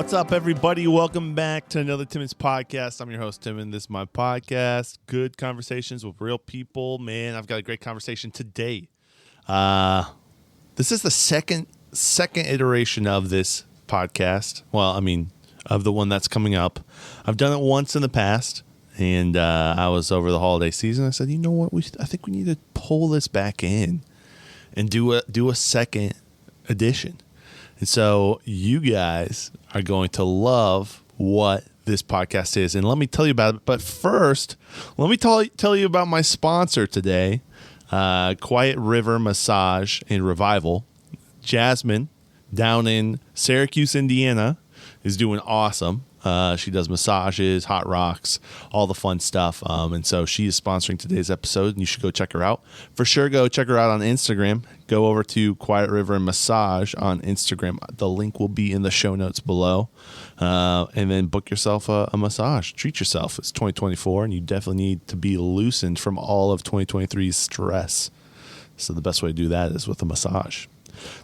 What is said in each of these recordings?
What's up, everybody? Welcome back to another Timonspodcast. I'm your host, Timon. This is my podcast. Good conversations with real people. Man, I've got a great conversation today. This is the second iteration of this podcast. Well, I mean, of the one that's coming up. I've done it once in the past, and I was over the holiday season. I said, you know what? I think we need to pull this back in and do a second edition. And so you guys are going to love what this podcast is. And let me tell you about it. But first, let me tell you about my sponsor today, Quiet River Massage and Revival. Jasmine down in Syracuse, Indiana, is doing awesome. She does massages, hot rocks, all the fun stuff. And so she is sponsoring today's episode, and you should go check her out. For sure, go check her out on Instagram. Go over to Quiet River Massage on Instagram. The link will be in the show notes below. And then book yourself a massage. Treat yourself. It's 2024, and you definitely need to be loosened from all of 2023's stress. So the best way to do that is with a massage.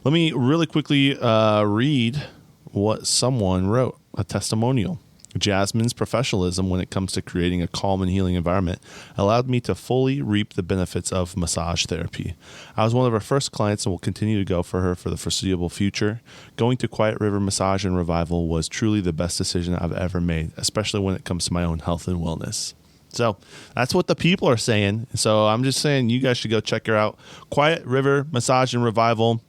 Let me really quickly read what someone wrote, a testimonial. Jasmine's professionalism when it comes to creating a calm and healing environment allowed me to fully reap the benefits of massage therapy. I was one of her first clients and will continue to go for her for the foreseeable future. Going to Quiet River Massage and Revival was truly the best decision I've ever made, especially when it comes to my own health and wellness. So that's what the people are saying. So I'm just saying you guys should go check her out. Quiet River Massage and Revival.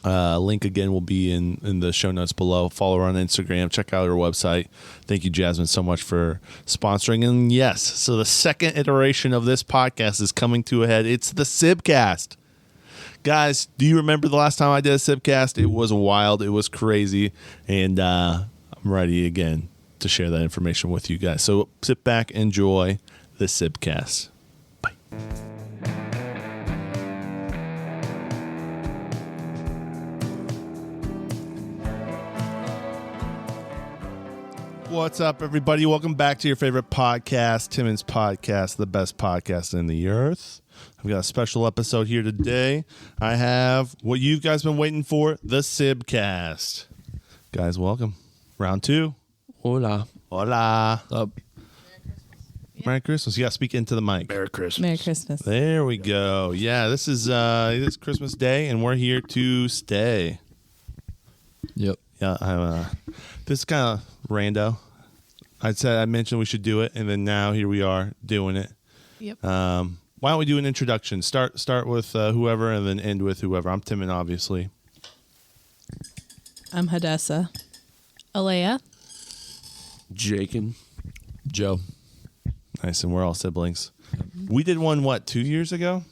Link again will be in the show notes below. Follow her on Instagram. Check out her website. Thank you, Jasmine, so much for sponsoring. And yes, so the second iteration of this podcast is coming to a head. It's the Sibcast. Guys, do you remember the last time I did a Sibcast? It was wild. It was crazy. And I'm ready again to share that information with you guys. So sit back, enjoy the Sibcast. Bye. What's up, everybody? Welcome back to your favorite podcast, Timonspodcast, the best podcast in the earth. I've got a special episode here today. I have what you guys been waiting for, the Sibcast. Guys, welcome. Round 2. Hola. Hola. Up. Merry Christmas. You got to speak into the mic. Merry Christmas. Merry Christmas. There we go. Yeah, this is it's Christmas Day, and we're here to stay. Yep. Yeah, this is kind of rando. I mentioned we should do it, and then now here we are doing it. Yep. Why don't we do an introduction? Start with whoever, and then end with whoever. I'm Timon, obviously. I'm Hadessa. Alea. Jakin. Joe. Nice, and we're all siblings. We did one, 2 years ago?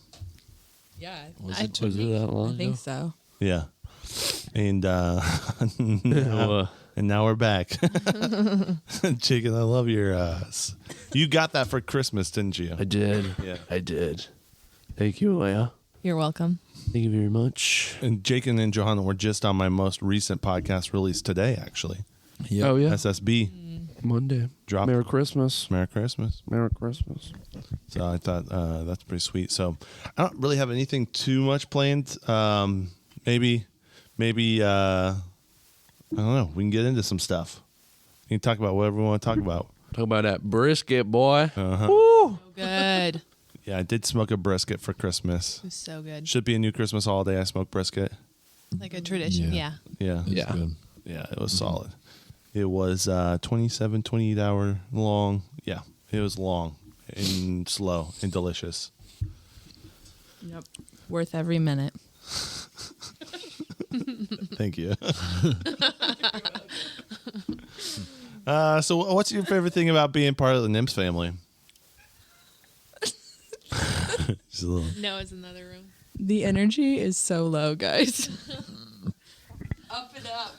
Yeah. Was it that long I think ago? so. Yeah. And and now we're back. Chicken, I love your... you got that for Christmas, didn't you? I did. Yeah. I did. Thank you, Leia. You're welcome. Thank you very much. And Jacob and Johanna were just on my most recent podcast released today, actually. Yep. Oh, yeah. SSB. Monday. Dropped. Merry Christmas. Merry Christmas. Merry Christmas. So I thought that's pretty sweet. So I don't really have anything too much planned. Maybe I don't know. We can get into some stuff. We can talk about whatever we want to talk about. Talk about that brisket, boy. Uh-huh. Woo! So good. Yeah, I did smoke a brisket for Christmas. It was so good. Should be a new Christmas holiday. I smoked brisket. Like a tradition. Yeah. Yeah. Yeah. Good. Yeah, it was solid. It was 28 hour long. Yeah, it was long and slow and delicious. Yep. Worth every minute. Thank you. So what's your favorite thing about being part of the NIMS family? Just a little. Noah's in the other room. The energy is so low, guys. Up and up.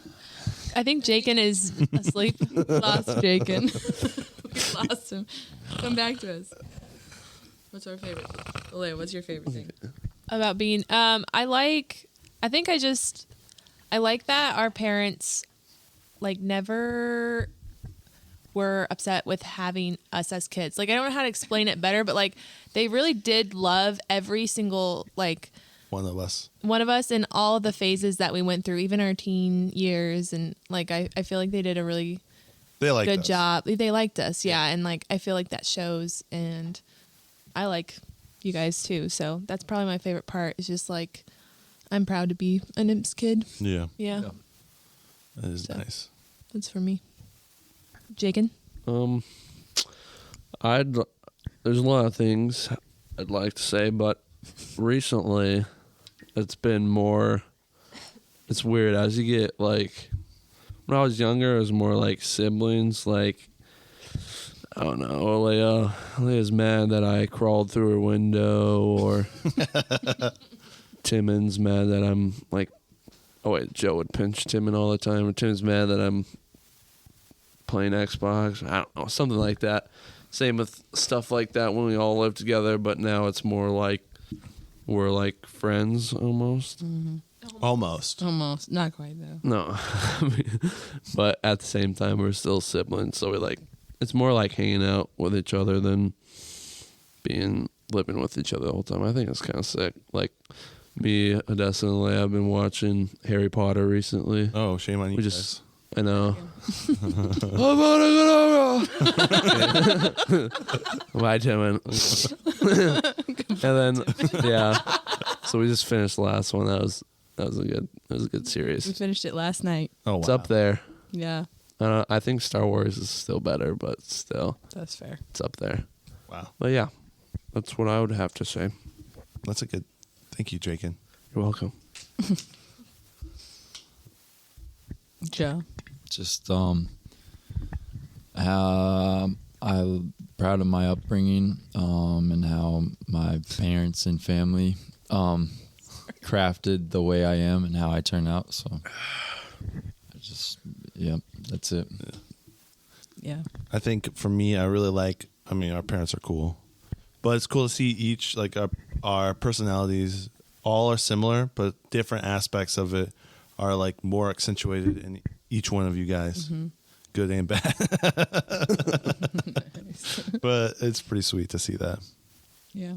I think Jakin is asleep. Lost Jakin. We lost him. Come back to us. What's our favorite? Alea, what's your favorite thing? About being I like that our parents like never were upset with having us as kids. Like I don't know how to explain it better, but like they really did love every single like one of us. One of us in all the phases that we went through, even our teen years, and like I feel like they did a really good job. They liked us, yeah, and like I feel like that shows, and I like you guys too. So that's probably my favorite part. Is just like I'm proud to be a Nymphs kid. Yeah. That is nice. That's for me. Jakin? There's a lot of things I'd like to say, but recently it's been more. It's weird as you get like. When I was younger, it was more like siblings. Like I don't know, Leah's mad that I crawled through her window, or Timon's mad that I'm like. Oh wait, Joe would pinch Timon all the time. Or Timon's mad that I'm playing Xbox. I don't know, something like that. Same with stuff like that when we all live together, but now it's more like we're like friends almost. Mm-hmm. Almost. Not quite though. No, but at the same time we're still siblings, so we like it's more like hanging out with each other than living with each other the whole time. I think it's kind of sick. Like me, Odessa, and Leia have been watching Harry Potter recently. Oh, shame on you. We guys. just. I know. Bye, Timon. And then, yeah. So we just finished the last one. That was a good We series. finished it last night. Oh, wow. It's up there. Yeah, I think Star Wars is still better, but still, that's fair. it's up there. Wow. But yeah, that's what I would have to say. That's a good. Thank you, Jakin. You're welcome. Joe. Just I'm proud of my upbringing and how my parents and family crafted the way I am and how I turn out. So that's it. Yeah. I think for me, I really like. I mean, our parents are cool, but it's cool to see each like our personalities all are similar, but different aspects of it are like more accentuated in each one of you guys, good and bad. But it's pretty sweet to see that. Yeah.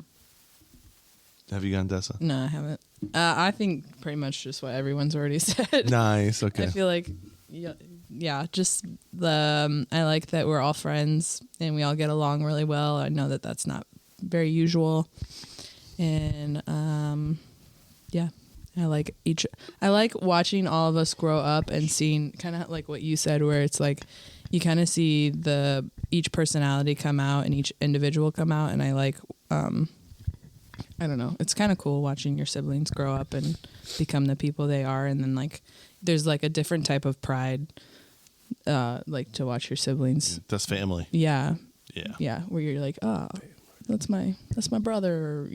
Have you gone, Dessa? No, I haven't. I think pretty much just what everyone's already said. Nice. Okay. I feel like, yeah, just I like that we're all friends and we all get along really well. I know that that's not very usual, and yeah. I like watching all of us grow up and seeing kind of like what you said, where it's like you kind of see each personality come out and each individual come out, and I like I don't know, it's kind of cool watching your siblings grow up and become the people they are, and then like there's like a different type of pride like to watch your siblings. That's family. Yeah, where you're like, oh, that's my brother, or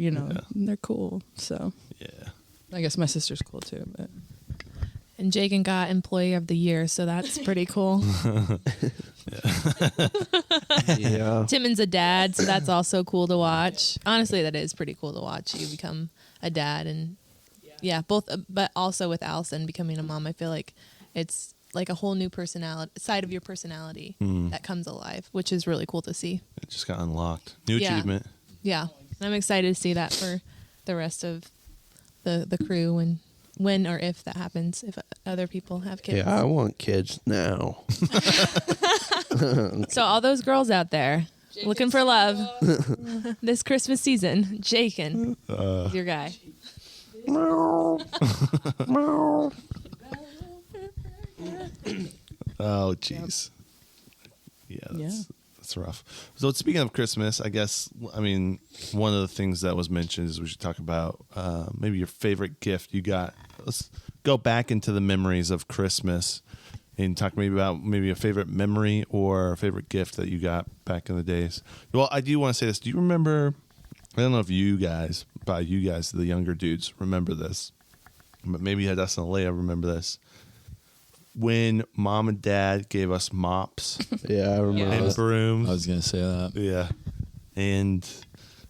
they're cool. So Yeah. I guess my sister's cool too, but And Jakin got Employee of the Year, so that's pretty cool. Yeah. Timon's a dad, so that's also cool to watch. Honestly, that is pretty cool to watch. You become a dad, and yeah, both, but also with Allison becoming a mom, I feel like it's like a whole new side of your personality that comes alive, which is really cool to see. It just got unlocked. New achievement. Yeah, and I'm excited to see that for the rest of the crew, and when or if that happens, if other people have kids. Yeah, I want kids now. So all those girls out there looking for love this Christmas season, Jakin, is your guy. Oh, jeez. Yeah, that's rough. So speaking of Christmas, I guess, I mean, one of the things that was mentioned is we should talk about maybe your favorite gift you got. Let's go back into the memories of Christmas and talk maybe about a favorite memory or a favorite gift that you got back in the days. Well, I do want to say this. Do you remember, I don't know if you guys, the younger dudes, remember this, but maybe Dustin and Leia remember this. When mom and dad gave us mops Yeah, I remember. and brooms. I was gonna say that. Yeah. And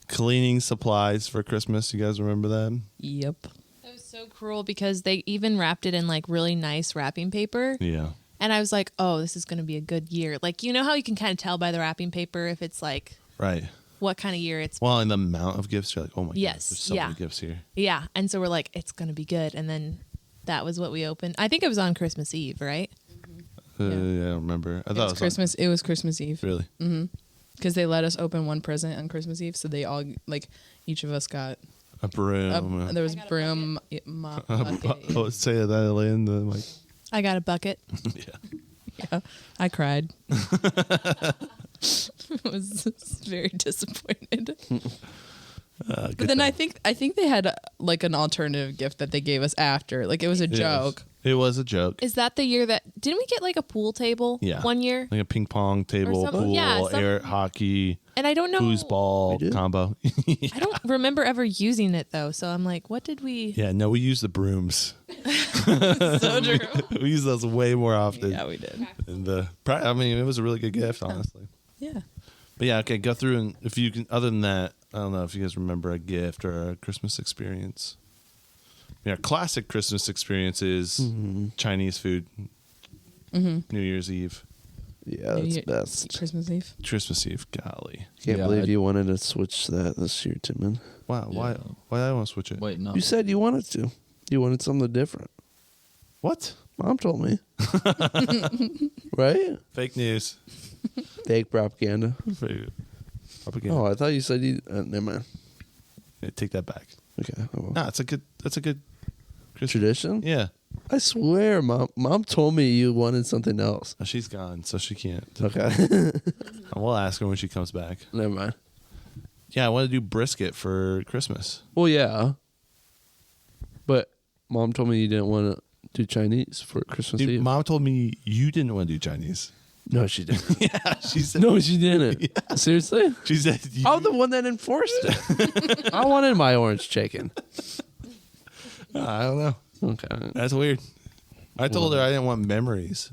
cleaning supplies for Christmas. You guys remember that? yep. That was so cruel because they even wrapped it in like really nice wrapping paper. Yeah. And I was like, oh, this is going to be a good year. Like, you know how you can kind of tell by the wrapping paper if it's like Right. what kind of year it's. Well, and the amount of gifts, you're like, oh my god, Yes, there's so many gifts here. Yeah, and so we're like, it's gonna be good, and then that was what we opened. I think it was on Christmas Eve, right? Yeah, I don't remember. I thought it was Christmas. It was Christmas Eve. Really? Mm-hmm. Because they let us open one present on Christmas Eve, so they all each of us got a broom. there was broom, mop, bucket. Oh, say that in the mic. I got a bucket. Yeah, I cried. I was very disappointed. But then I think they had an alternative gift that they gave us after. Like it was a joke. It was a joke. Is that the year that didn't we get a pool table? Yeah. One year. Like a ping pong table, pool, air hockey, and I don't know foosball combo. I don't remember ever using it though, so I'm like, what did we? Yeah, no, we used the brooms. So true. We used those way more often. Yeah, we did. And it was a really good gift, honestly. Yeah. But yeah, okay, go through and if you can. Other than that, I don't know if you guys remember a gift or a Christmas experience. Yeah, classic Christmas experience is Chinese food. New Year's Eve. Yeah, that's best. Christmas Eve. Christmas Eve, golly. Can't believe you wanted to switch that this year, Timon. Wow, Yeah. why did I want to switch it? Wait, no. You said you wanted to. You wanted something different. What? Mom told me. Right? Fake news. Fake propaganda. Fake propaganda. Oh, I thought you said you. Never mind. Yeah, take that back. Okay. Well. No, that's a good Christmas. Tradition? Yeah. I swear, Mom told me you wanted something else. Oh, she's gone, so she can't. Okay. We'll ask her when she comes back. Never mind. Yeah, I want to do brisket for Christmas. Well, yeah. But Mom told me you didn't want to do Chinese for Christmas Dude, Eve. Mom told me you didn't want to do Chinese. No, she didn't. Yeah, she said. No, she didn't. Yeah. Seriously? She said. I'm the one that enforced it. I wanted my orange chicken. I don't know. Okay. That's weird. I told her I didn't want memories.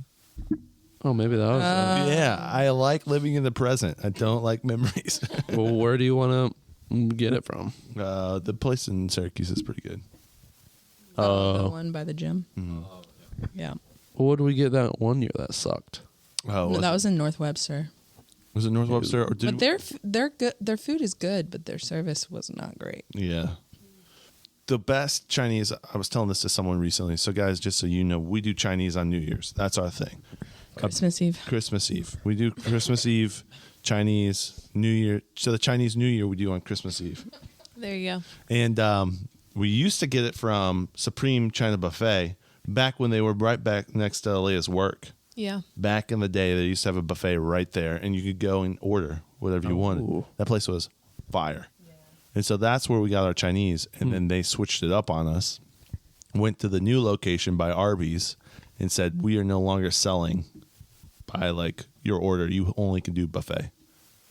Oh, maybe that was. Yeah, I like living in the present. I don't like memories. Well, where do you want to get it from? The place in Syracuse is pretty good. The one by the gym. Mm-hmm. Yeah. Well, what did we get that one year that sucked? Oh, No, that was in North Webster. Was it North Webster? Or did But they're good. Their food is good, but their service was not great. Yeah. The best Chinese, I was telling this to someone recently. So, guys, just so you know, we do Chinese on New Year's. That's our thing. Christmas Eve. Christmas Eve. We do Christmas Eve, Chinese, New Year. So, the Chinese New Year we do on Christmas Eve. There you go. And we used to get it from Supreme China Buffet back when they were right back next to Aaliyah's work. Yeah. Back in the day, they used to have a buffet right there, and you could go and order whatever you wanted. That place was fire. And so that's where we got our Chinese. And then they switched it up on us, went to the new location by Arby's, and said, we are no longer selling by your order. You only can do buffet.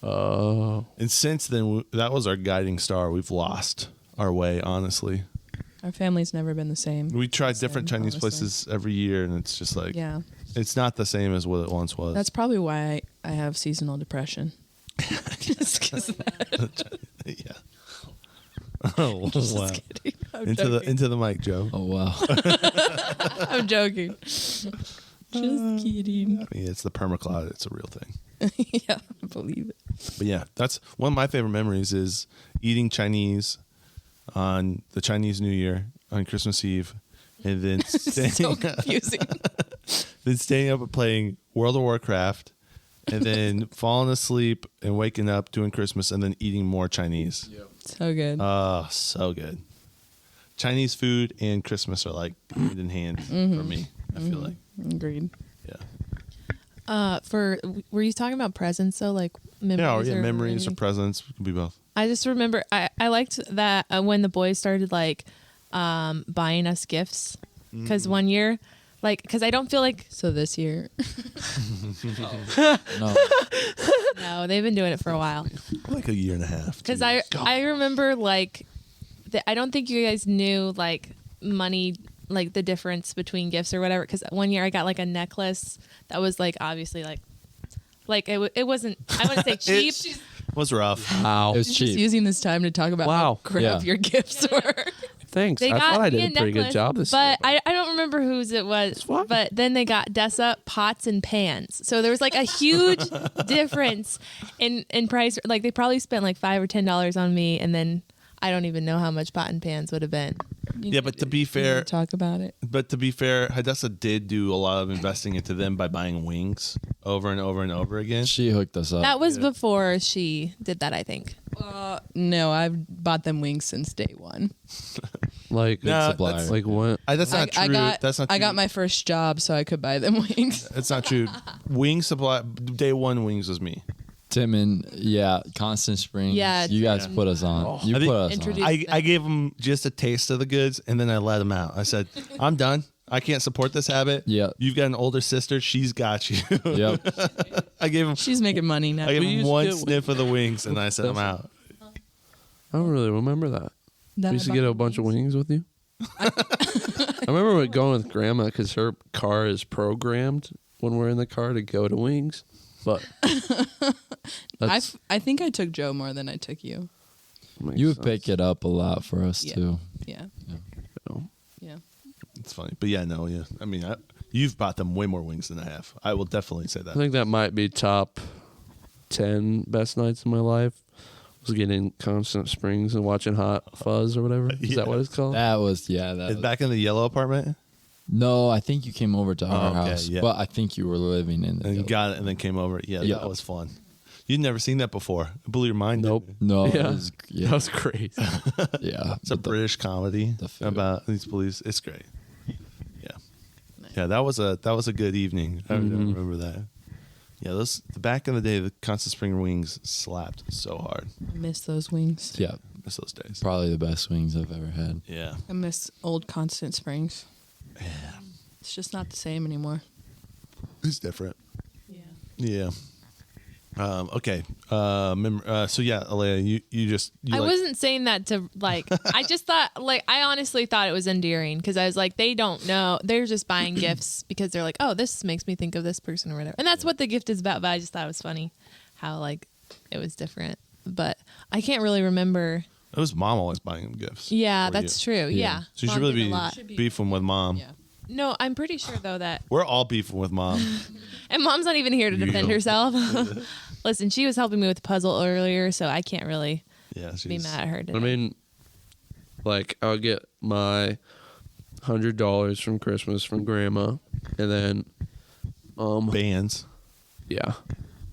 Oh. And since then, that was our guiding star. We've lost our way, honestly. Our family's never been the same. We tried different Chinese honestly. places every year, and it's just Yeah. it's not the same as what it once was. That's probably why I have seasonal depression. Just 'cause of that. Yeah. Oh, Just wow. kidding. I'm Into the mic, Joe. Oh, wow. I'm joking. Just kidding. I mean, it's the permacloud. It's a real thing. Yeah, I believe it. But yeah, that's one of my favorite memories is eating Chinese on the Chinese New Year on Christmas Eve, and then So confusing. staying up and playing World of Warcraft, and then falling asleep and waking up doing Christmas, and then eating more Chinese. So good. Oh, so good. Chinese food and Christmas are like hand in hand for me. I feel like. Agreed. Yeah. Were you talking about presents though, like memories? Yeah, or memories or anything? presents could be both. I just remember I liked that when the boys started buying us gifts because one year, because I don't feel like So this year, No. no, they've been doing it for a while. Like a year and a half. Because 2 years. I remember I don't think you guys knew money, the difference between gifts or whatever. Because one year I got a necklace that was obviously it wasn't, I wouldn't say cheap. Was rough. Wow. It was just cheap. using this time to talk about Wow. how crap Yeah. your gifts were. thanks. They I got thought I me did a a pretty necklace, good job this but year. I don't remember whose it was. fine. But then they got Dessa pots and pans. So there was like a huge difference in price. Like they probably spent like $5 or $10 on me, and then I don't even know how much pot and pans would have been. Yeah, but to be fair, Talk about it. Hadassah did do a lot of investing into them by buying wings over and over and over again. She hooked us up. That was before she did that, I think. No, I've bought them wings since day one. Like, No, supplier. that's- like what? That's not true. That's not true. I got my first job, so I could buy them wings. It's not true. Wing supply. Day one wings was me. Tim and Constant Springs. Yeah, you guys Tim. put us on. You I think- put us Introduce- on. I gave them just a taste of the goods, and then I let them out. I said, "I'm done. I can't support this habit. Yeah. You've got an older sister. She's got you." Yep. I gave him. She's making money now. I gave We him used to one get- sniff of the wings, and I said, "I'm out." I don't really remember that. That We used to I get bought a bunch of wings with you. I remember going with Grandma because her car is programmed when we're in the car to go to Wings. But that's, I think I took Joe more than I took you. makes You would sense. pick it up a lot for us Yeah. too. Yeah. You know. Yeah. It's funny, but yeah, no, yeah. I mean, you've bought them way more wings than I have. I will definitely say I that. think that might be top 10 best nights of my life. Was getting Constant Springs and watching Hot Fuzz or whatever. Is Yeah. that what it's called? That was It's back in the yellow apartment, No, I think you came over to our okay, house, yeah. but I think you were living in the. and you got it, and then came over. Yeah, Yeah. that was fun. You'd never seen that before. It blew your mind. Nope. didn't it? No, Yeah. it was, That was crazy. yeah. It's a But the- British comedy the food. about these police. It's great. Yeah, yeah. That was a good evening. I remember that. Yeah, back in the day, the Constant Spring wings slapped so hard. I miss those wings. Yeah, Miss those days. probably the best wings I've ever had. Yeah. I miss old Constant Springs. Yeah. It's just not the same anymore. It's different. Yeah. Yeah. Okay. So yeah, Alea, you I like- wasn't saying that to like. I just thought like I honestly thought it was endearing because I was like they don't know, they're just buying gifts because they're like, oh, this makes me think of this person or whatever, and that's what the gift is about. But I just thought it was funny how like it was different, but I can't really remember. It was mom always buying them gifts. Yeah, for that's you. true. Yeah, So you Mom should really did a lot. be beefing with mom. Yeah. No, I'm pretty sure though that, We're all beefing with mom. and Mom's not even here to defend Yeah. herself. Listen, she was helping me with the puzzle earlier, so I can't really Yeah, be she's mad at her today. I mean, like, I'll get my $100 from Christmas from Grandma. And then, bands. yeah,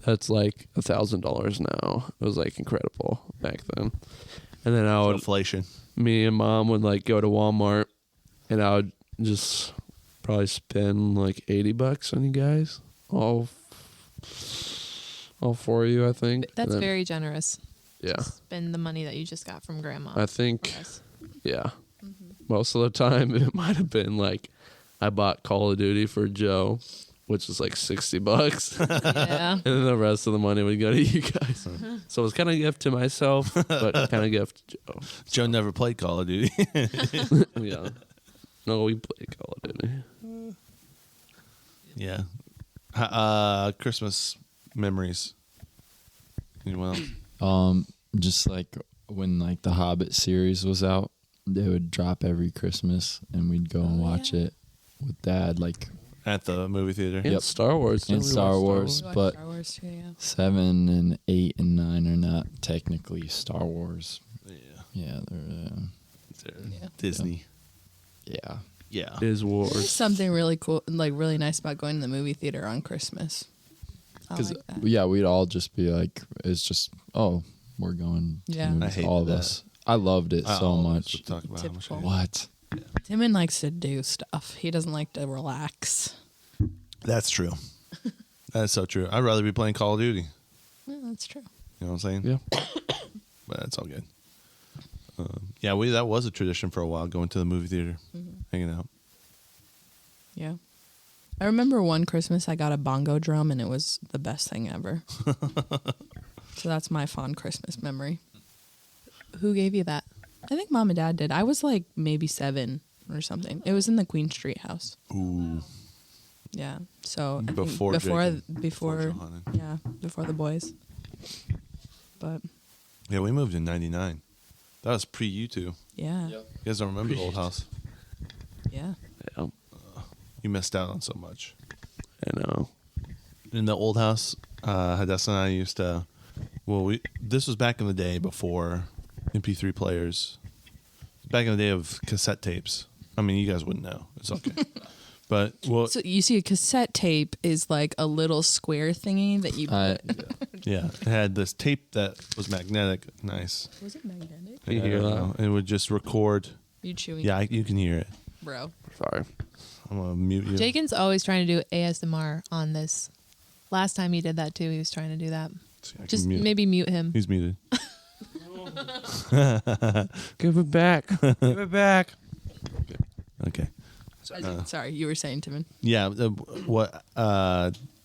that's like $1,000 now. It was like incredible back then. And then Inflation. me and Mom would like go to Walmart, and I would just probably spend like $80 on you guys, all for you, I think. That's And then- very generous. yeah. Spend the money that you just got from Grandma. I think for us. yeah. Most of the time, it might have been like I bought Call of Duty for Joe, which is like $60. Yeah. And then the rest of the money would go to you guys. So it was kind of a gift to myself, but kind of gift to Joe. Joe never played Call of Duty. Yeah. No, we played Call of Duty. Yeah. Christmas memories. Anyone else? Just like when like the Hobbit series was out, they would drop every Christmas, and we'd go and watch it with Dad. Like At the movie theater. And Yep. Star Wars. And Didn't we Star watch Wars. We watched But- Star Wars too, yeah. 7 and 8 and 9 are not technically Star Wars. Yeah. Yeah, they're Yeah. Disney. yeah. Yeah. Is There's Wars. something really cool, like really nice about going to the movie theater on Christmas. I Because like that. yeah, we'd all just be like, it's just we're going. To Yeah. the movies, I hated all of that. us. I loved it so Oh, much. let's talk about how much I Typical. hate What? Timon likes to do stuff. He doesn't like to relax. it. That's true. That's so true. I'd rather be playing Call of Duty. Yeah, that's true. You know what I'm saying? Yeah. But that's all good. Yeah, that was a tradition for a while, going to the movie theater, hanging out. Yeah. I remember one Christmas I got a bongo drum and it was the best thing ever. So that's my fond Christmas memory. Who gave you that? I think Mom and Dad did. I was like maybe 7 or something. It was in the Queen Street house. Ooh. Yeah. So I think Before before Jacob. before Johanna. yeah, before the boys. But Yeah, we moved in 99. That was pre you two. Yeah. You guys don't remember the old house. Yeah. Yeah, You missed out on so much. I know. In the old house, Hadassah and I used to. Well, this was back in the day before MP3 players. Back in the day of cassette tapes. I mean, you guys wouldn't know. It's okay. But well, So you see, a cassette tape is like a little square thingy that you put. yeah, it had this tape that was magnetic. Nice. Was it magnetic? You hear that? It would just record. You chewing? Yeah, you can hear it. Bro. Sorry. I'm gonna mute you. Jaken's always trying to do ASMR on this. Last time he did that too, he was trying to do that. See, I can Just mute. maybe mute him. He's muted. Give it back. Give it back. Okay. Sorry, you were saying, Timon. Yeah. What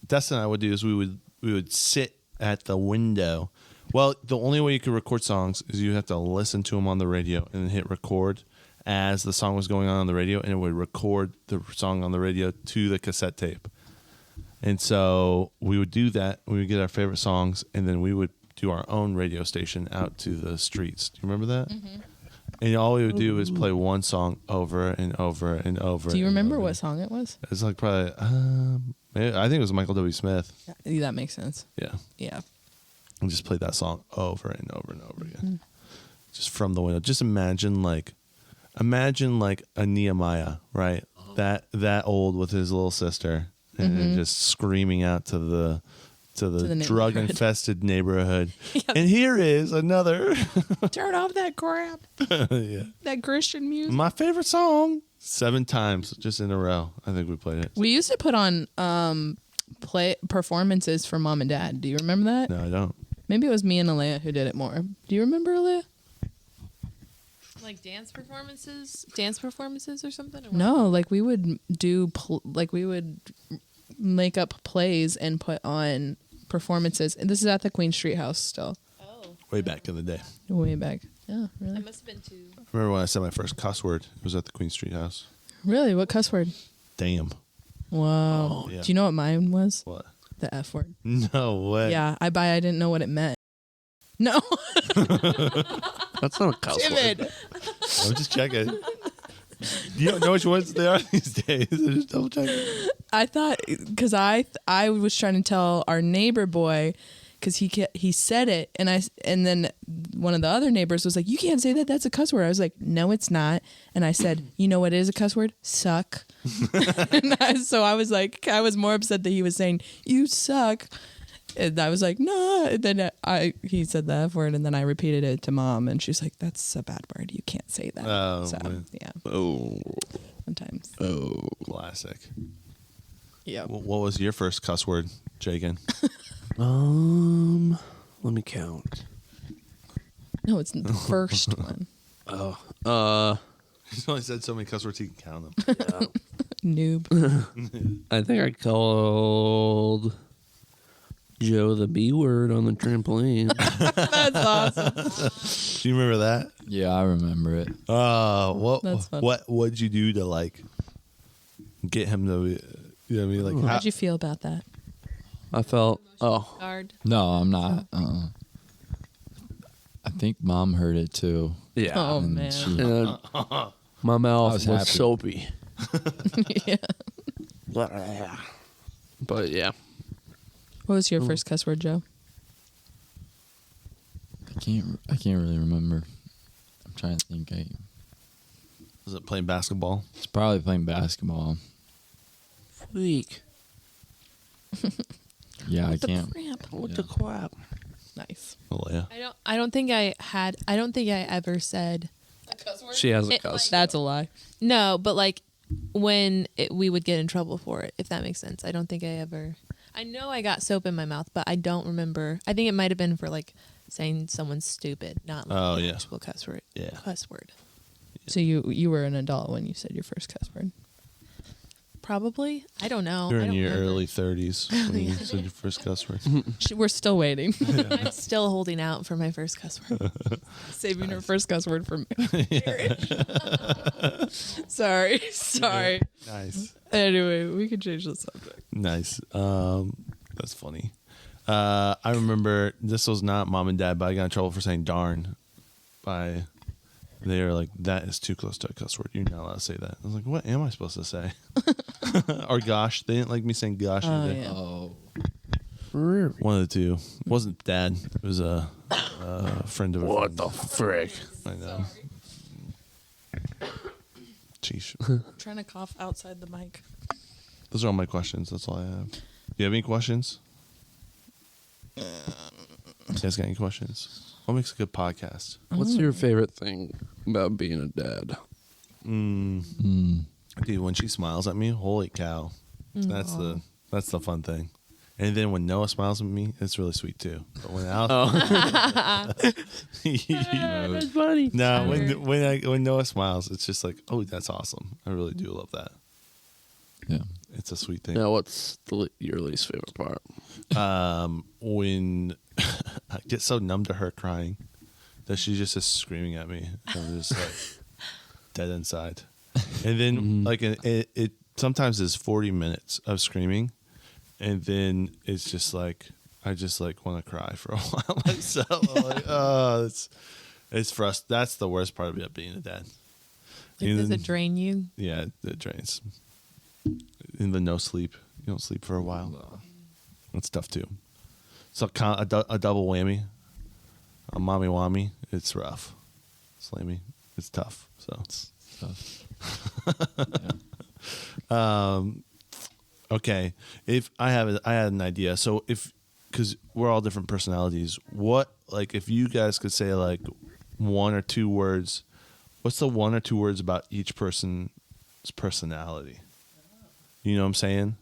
Dustin and I would do is we would sit at the window. Well, the only way you could record songs is you have to listen to them on the radio and then hit record as the song was going on the radio, and it would record the song on the radio to the cassette tape. And so we would do that. We would get our favorite songs, and then we would do our own radio station out to the streets. Do you remember that? Mm-hmm. And all we would do is play one song over and over and over. Do you remember over. what song it was? It's like probably, I think it was Michael W. Smith. Yeah, that makes sense. Yeah. Yeah. And just play that song over and over and over again. Just from the window. Just imagine like a Nehemiah, right? That old with his little sister and then just screaming out to the drug infested neighborhood. Yep. And here is another turn off that crap. Yeah. That Christian music. My favorite song. 7 times just in a row. I think we played it. We used to put on play performances for mom and dad. Do you remember that? No, I don't. Maybe it was me and Alea who did it more. Do you remember, Alea? Like dance performances or something? Or No, like we would do, we would make up plays and put on performances. And this is at the Queen Street house still. Oh. Way back in the day. Way back. Yeah, really? I must have been too. Remember when I said my first cuss word? It was at the Queen Street house. Really? What cuss word? Damn. Wow. Oh, yeah. Do you know what mine was? What? The F word. No way. Yeah, I didn't know what it meant. No. That's not a cuss Timid. word. I'm just checking. You don't know which ones they are these days. I'm just double checking. I thought, because I was trying to tell our neighbor boy, because he said it, and then one of the other neighbors was like, "You can't say that. That's a cuss word." I was like, "No, it's not." And I said, "You know what is a cuss word? Suck." So I was like, I was more upset that he was saying you suck, and I was like, "No." And then he said the F word, and then I repeated it to mom, and she's like, "That's a bad word. You can't say that." Oh, so man. yeah, Oh. sometimes. Oh. Classic. Yeah. What was your first cuss word, Jagan? Let me count. No, it's the first one. He's only said so many cuss words he can count them. Noob. I think I called Joe the B word on the trampoline. That's awesome. Do you remember that? Yeah, I remember it. That's fun. What'd you do to like get him to? You know what I mean? Like, How'd you feel about that? I felt, Guard. No, I'm not. I think mom heard it too. yeah. Oh And man. she- And my mouth was was happy. soapy. Yeah. But yeah. What was your first cuss word, Joe? I can't really remember. I'm trying to think. was it playing basketball? It's probably playing basketball. Freak. Yeah, I can't. What Yeah. the crap? Nice. Oh yeah. I don't think I ever said She has a It, cuss. like- That's a lie. no, but like when we would get in trouble for it, if that makes sense. I don't think I ever. I know I got soap in my mouth, but I don't remember. I think it might have been for like saying someone's stupid, not like Oh, an yeah. actual cuss word. Yeah. Cuss word. So you were an adult when you said your first cuss word. Probably. I don't know. You're I in don't your remember. early 30s when you said your first cuss word. We're still waiting. I'm still holding out for my first cuss word. Saving her first cuss word for marriage. Sorry. Nice. Anyway, we can change the subject. Nice. That's funny. I remember this was not mom and dad, but I got in trouble for saying darn by They are like, that is too close to a cuss word. You're not allowed to say that. I was like, what am I supposed to say? Or gosh. They didn't like me saying gosh. Oh, either. yeah. Oh. One of the two. It wasn't Dad. It was a friend of a What friend. the frick? I know. Sheesh. I'm trying to cough outside the mic. Those are all my questions. That's all I have. Do you have any questions? You guys got any questions? What makes a good podcast? What's your favorite thing about being a dad? Dude, when she smiles at me, holy cow. That's the fun thing. And then when Noah smiles at me, it's really sweet too. But when That's funny. no, when Noah smiles, it's just like, oh, that's awesome. I really do love that. Yeah. It's a sweet thing. Now, what's your least favorite part? When I get so numb to her crying that she just is screaming at me. I'm just like dead inside. And then like it sometimes is 40 minutes of screaming, and then it's just like I just like want to cry for a while myself. I'm like, oh, it's frustrating. That's the worst part about being a dad. Like, does it drain you? Yeah, it drains. In the no sleep, you don't sleep for a while. That's tough too. So a double whammy, a mommy whammy. It's rough. Slammy. It's tough. So It's tough. okay. If I had an idea. So because we're all different personalities, what, like, if you guys could say like one or two words, what's the one or two words about each person's personality? You know what I'm saying?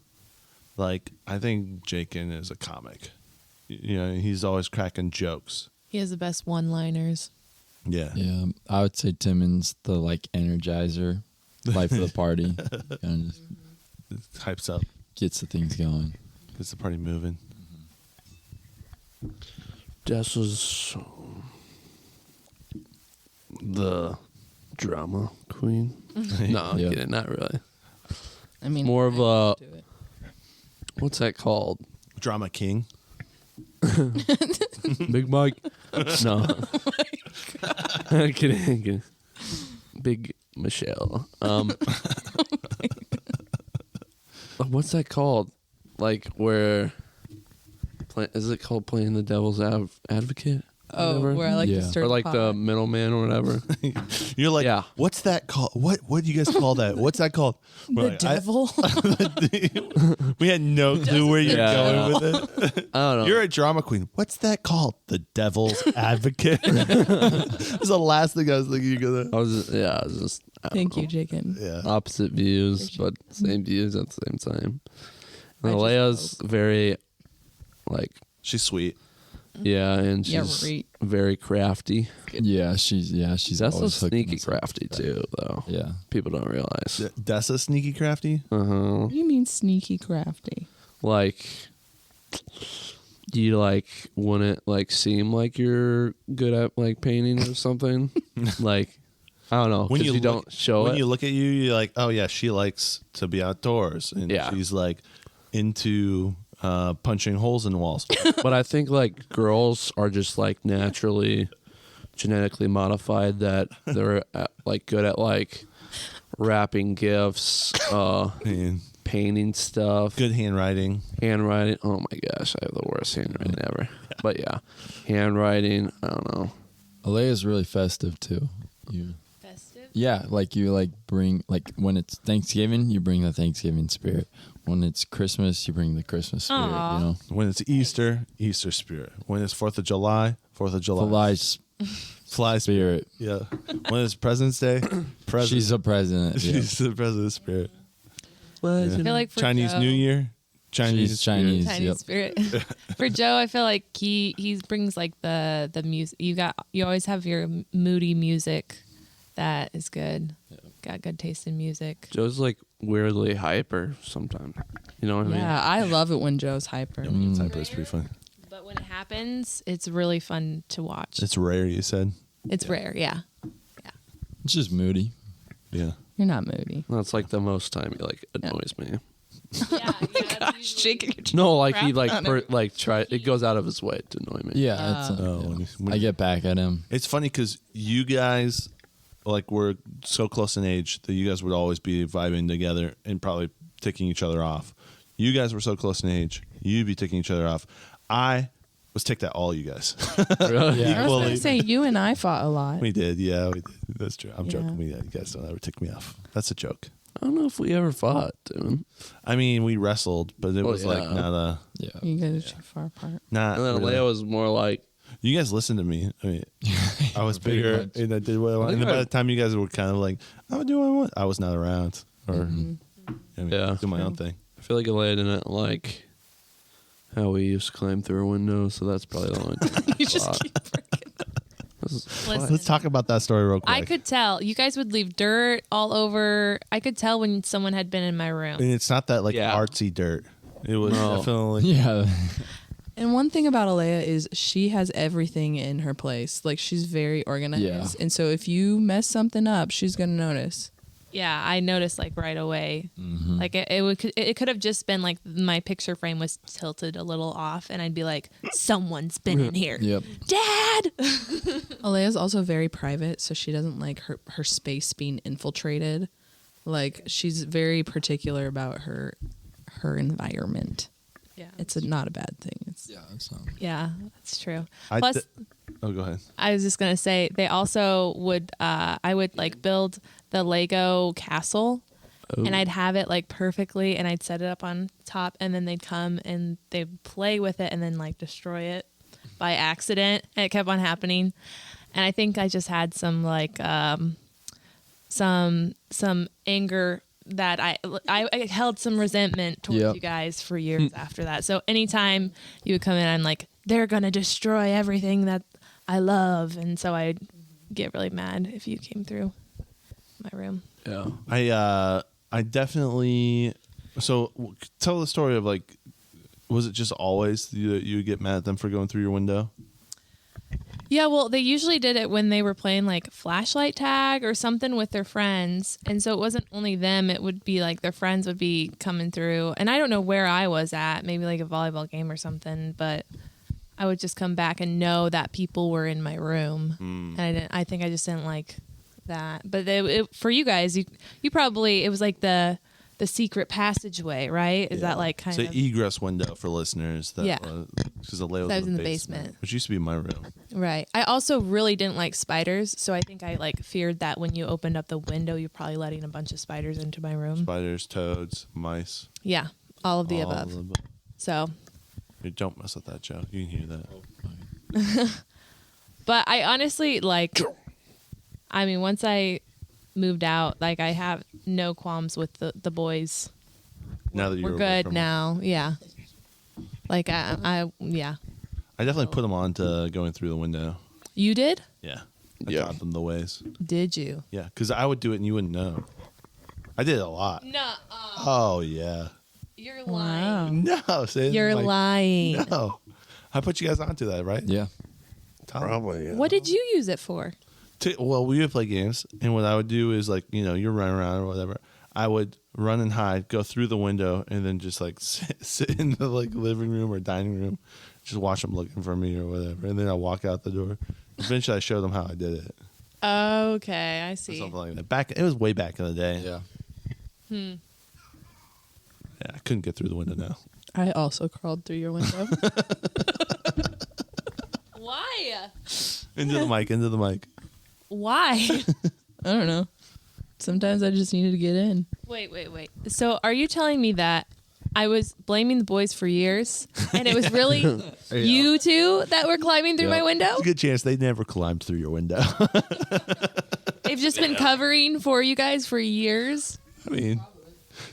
Like, I think Jakin is a comic. You know, he's always cracking jokes. He has the best one-liners. Yeah. Yeah. I would say Timon's the like energizer, life of the party. And just It hypes up. gets the things going. Gets the party moving. Jess was the drama queen. No, I'm Yeah. kidding. Not really. I mean, More of a- do it. What's that called? Drama king. Big Mike? No. I'm kidding. I'm kidding. Big Michelle. What's that called? Like where? Is it called playing the devil's advocate? Oh, Whatever? where I like to Yeah. stir Or like the the pot. middleman or whatever. You're like, Yeah. what's that called? What do you guys call that? What's that called? We're The like, devil. we had no clue where you're Yeah. going with it. I don't know. You're a drama queen. What's that called? The devil's advocate. That's the last thing I was thinking you're gonna. I was just I don't Thank know. you, Jakin. Yeah. Opposite views, but same views at the same time. I And just Leia's very, like, She's sweet. yeah, and Yeah, she's right. very crafty. Yeah, she's That's so always hooking sneaky us up. crafty too, though. Yeah. People don't realize. That's a sneaky crafty. What do you mean sneaky crafty? Like, you like wouldn't like seem like you're good at like painting or something. Like, I don't know. When 'cause you you look- don't show When it. you look at you, you're like, oh yeah, she likes to be outdoors, and Yeah. she's like into punching holes in walls. But I think like girls are just like naturally genetically modified that they're like good at like wrapping gifts, And painting stuff, good handwriting. handwriting. Oh my gosh, I have the worst handwriting ever. But yeah, handwriting. I don't know. Alea's really festive too. Festive? Yeah, like you like bring like when it's Thanksgiving, you bring the Thanksgiving spirit. When it's Christmas, you bring the Christmas spirit. Aw. You know, When it's Easter, Easter spirit. When it's 4th of July, 4th of July. July's Fly spirit. spirit. Yeah. When it's President's Day, She's a president. Yeah. She's the president's spirit. I feel like for Chinese Joe, New Year. Chinese. She's Chinese. Chinese Yep. spirit. For Joe, I feel like he brings like the music. You always have your moody music that is good. Got good taste in music. Joe's like weirdly hyper sometimes. You know what I mean? Yeah, I love it when Joe's hyper. Typer is pretty fun. But when it happens, it's really fun to watch. It's rare, you said. It's rare, yeah. It's just moody. Yeah. You're not moody. That's like the most time he like annoys me. Yeah, Shaking your No, like he like Crap on like try. It goes out of his way to annoy me. Yeah, it's, Oh, yeah. when I get back at him. It's funny because you guys like we're so close in age that you guys would always be vibing together and probably ticking each other off. You guys were so close in age, you'd be ticking each other off. I was ticked at all you guys. Really? Yeah. I was going to say, you and I fought a lot. We did, yeah, we did. That's true. I'm Yeah. joking. You guys don't ever tick me off. That's a joke. I don't know if we ever fought, dude. I mean, we wrestled, but it Well, was like yeah. not a Yeah. You guys are too far apart. not. And then really. Leia was more like, You guys listened to me. I mean, I was Pretty bigger much. and I did what I I wanted. think And then by I- the time you guys were kind of like, I would do what I want, I was not around or I mean, Yeah. do my own thing. I feel like Leia didn't like how we used to climb through a window, so that's probably the only time. You just keep Listen, Let's talk about that story real quick. I could tell you guys would leave dirt all over. I could tell when someone had been in my room. And it's not that like Yeah. artsy dirt. It was No. definitely. Yeah. And one thing about Alea is she has everything in her place. Like, she's very organized. Yeah. And so if you mess something up, she's going to notice. Yeah, I noticed like right away. Mm-hmm. Like it could have just been like my picture frame was tilted a little off, and I'd be like, someone's been in here. Yep. Dad. Alea's also very private, so she doesn't like her space being infiltrated. Like, she's very particular about her environment. Yeah. It's not a bad thing. It's Yeah. That's not. Yeah, that's true. I Plus, oh, go ahead. I was just gonna say they also would. I would like build the Lego castle, and I'd have it like perfectly, and I'd set it up on top, and then they'd come and they'd play with it, and then like destroy it by accident, and it kept on happening. And I think I just had some like some anger that I held some resentment towards Yep. you guys for years after that. So anytime you would come in, I'm like, they're gonna destroy everything that I love, and so I'd get really mad if you came through my room. Yeah. I definitely. So tell the story of like, was it just always you would get mad at them for going through your window? Yeah, well, they usually did it when they were playing like flashlight tag or something with their friends. And so it wasn't only them, it would be like their friends would be coming through. And I don't know where I was at, maybe like a volleyball game or something, but I would just come back and know that people were in my room. And I think I just didn't like that. But for you guys, you probably, it was like the secret passageway, right? Is that like kind it's of an egress window for listeners? That Yeah. Because the layout That was in the basement, which used to be my room. right? I also really didn't like spiders, so I think I like feared that when you opened up the window, you're probably letting a bunch of spiders into my room. Spiders, toads, mice. Yeah, all of the all above. of the above. So, Hey, don't mess with that, Joe. You can hear that. but I honestly like. I mean, once I moved out, like I have no qualms with the boys. Now that you're We're away good from now. Yeah. Like I yeah. I definitely put them on to going through the window. You did? Yeah. I Yeah. taught them the ways. Did you? Yeah, because I would do it and you wouldn't know. I did it a lot. No. Oh, yeah. You're wow. No, say it You're like- lying. No. I put you guys onto that, right? Yeah. Tom? Probably. Yeah. What did you use it for? Well, we would play games, and what I would do is like, you're running around or whatever. I would run and hide, go through the window, and then just like sit in the like living room or dining room, just watch them looking for me or whatever, and then I walk out the door. Eventually, I showed them how I did it, Okay, I or see. something like that. It was way back in the day. Yeah. Yeah, I couldn't get through the window now. I also crawled through your window. Why? Into the mic. Why? I don't know. Sometimes I just needed to get in. Wait. So are you telling me that I was blaming the boys for years, and it was really you two that were climbing through my window? There's a good chance they never climbed through your window. They've just been covering for you guys for years. I mean,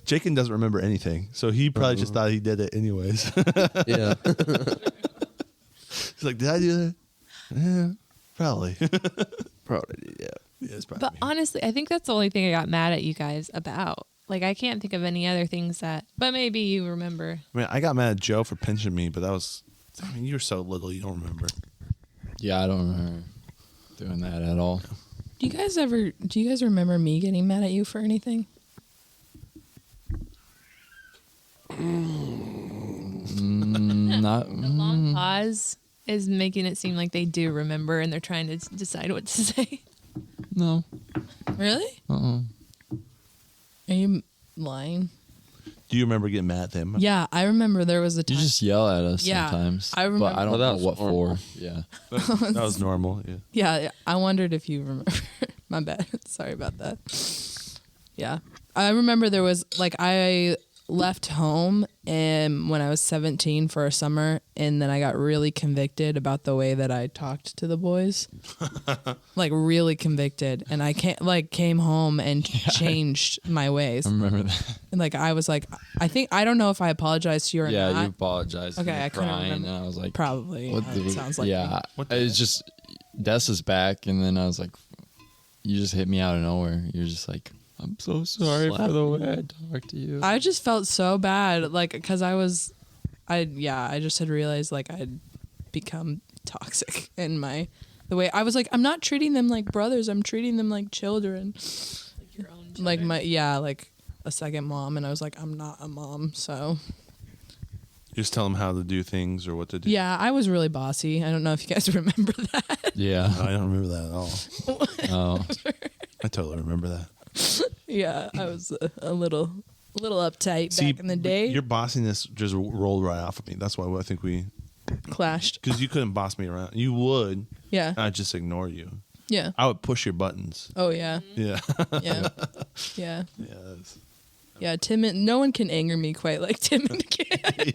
Jacob doesn't remember anything, so he probably just thought he did it anyways. Yeah. He's like, did I do that? Yeah, probably. Probably did, yeah. Yeah, it's probably But me. honestly, I think that's the only thing I got mad at you guys about. Like, I can't think of any other things that, but maybe you remember. I mean, I got mad at Joe for pinching me, but that was, you were so little, you don't remember. Yeah, I don't remember doing that at all. Do you guys remember me getting mad at you for anything? Not. The long pause is making it seem like they do remember and they're trying to decide what to say. No. Really? Uh-uh. Are you lying? Do you remember getting mad at him? Yeah, I remember there was a time. You just yell at us Yeah, sometimes. I remember. But I don't that know was what normal. for. Yeah. That was normal. Yeah. Yeah, I wondered if you remember. My bad. Sorry about that. Yeah. I remember there was, like, I left home when I was 17 for a summer, and then I got really convicted about the way that I talked to the boys. Like, really convicted. And I came home and changed my ways. I remember that. And, like, I was like, I don't know if I apologized to you or Yeah, not. you apologized. Okay, and you're I couldn't crying, remember. and I was like, Probably. What It sounds like yeah, What the it's just Des is back, and then I was like, you just hit me out of nowhere. You're just like, I'm so sorry for the way I talked to you. I just felt so bad, like, because I just had realized, like, I'd become toxic in the way I was like, I'm not treating them like brothers, I'm treating them like children. Like your own children. Like like a second mom, and I was like, I'm not a mom, so. You just tell them how to do things or what to do. Yeah, I was really bossy. I don't know if you guys remember that. Yeah. No, I don't remember that at all. Oh. I totally remember that. Yeah, I was a little uptight back in the day. Your bossiness just rolled right off of me. That's why I think we Clashed. because you couldn't boss me around. You would. Yeah. I'd just ignore you. Yeah. I would push your buttons. Oh yeah. Yeah. Yeah. Yeah. Yeah. that's- Yeah, Tim. No one can anger me quite like Tim can.